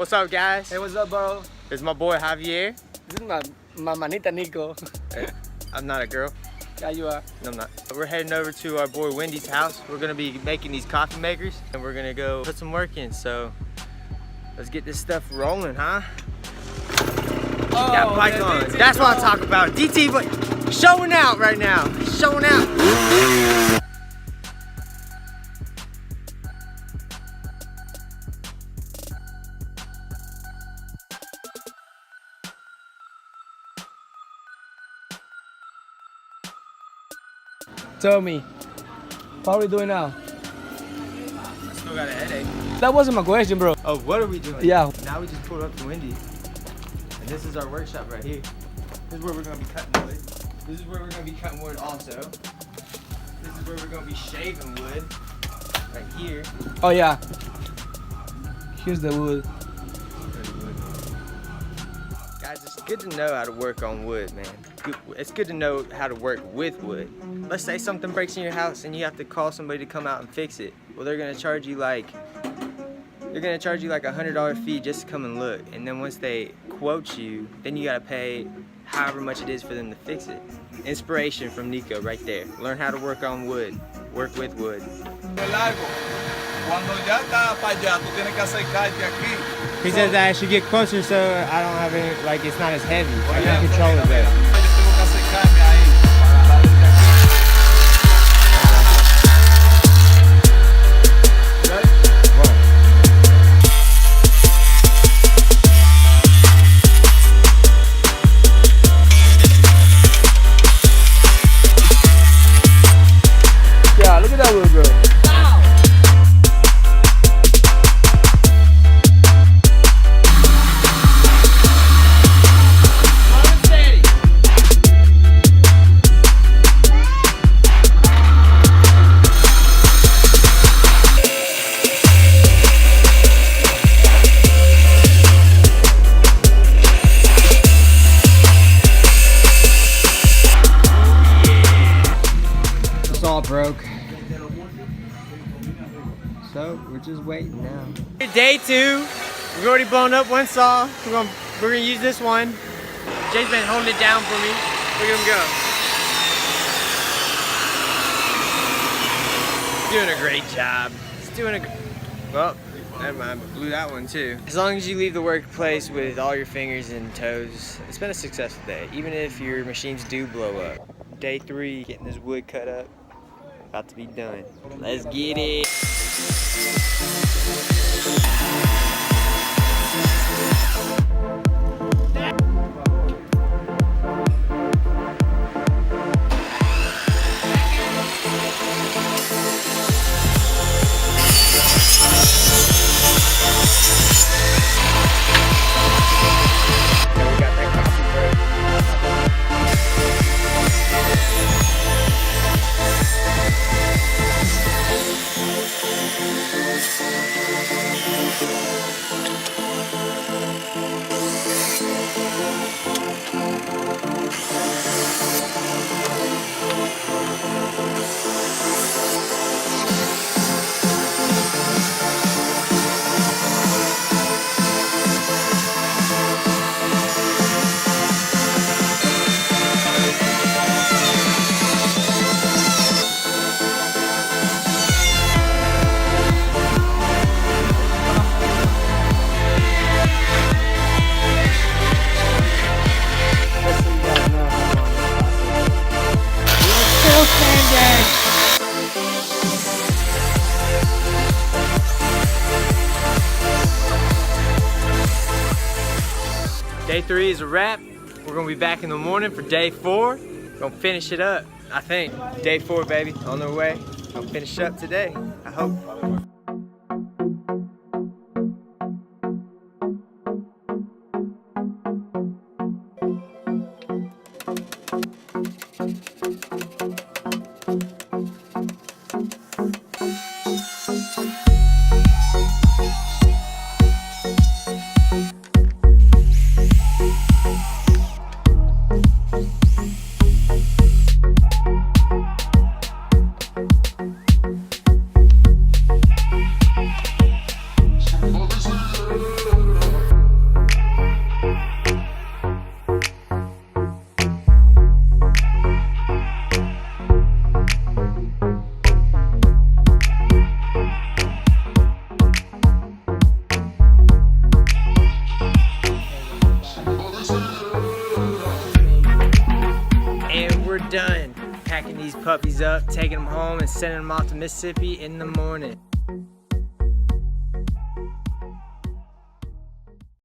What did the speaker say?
What's up, guys? Hey, what's up, bro? It's my boy Javier. This is my manita Nico. I'm not a girl. Yeah, you are. No, I'm not. We're heading over to our boy Wendy's house. We're gonna be making these coffee makers and we're gonna go put some work in. So let's get this stuff rolling, huh? Oh, Got bike on. That's what I'm talking about. DT, but showing out right now. Showing out. Tell me, what are we doing now? I still got a headache. That wasn't my question, bro. Oh, what are we doing? Yeah. Now we just pulled up to Wendy's. And this is our workshop right here. This is where we're gonna be cutting wood. This is where we're gonna be cutting wood also. This is where we're gonna be shaving wood. Right here. Oh, yeah. Here's the wood. Guys, it's good to know how to work on wood, man. It's good to know how to work with wood. Let's say something breaks in your house and you have to call somebody to come out and fix it. Well, they're gonna charge you like $100 fee just to come and look. And then once they quote you, then you gotta pay however much it is for them to fix it. Inspiration from Nico right there. Learn how to work on wood. Work with wood. He says that I should get closer so I don't have any, like it's not as heavy. I can control it better. Yeah, look at that wood, bro. It's all broke. So we're just waiting now. Day 2. We've already blown up one saw. We're gonna use this one. Jay's been holding it down for me. Look at him go. Doing a great job. He's doing a well, never mind, blew that one too. As long as you leave the workplace with all your fingers and toes, it's been a successful day. Even if your machines do blow up. Day 3, getting this wood cut up. About to be done. Let's get it. Day 3 is a wrap. We're gonna be back in the morning for day 4. Gonna finish it up, I think. Day 4, baby, on their way. Gonna finish up today, I hope. puppies up, taking them home, and sending them off to Mississippi in the morning.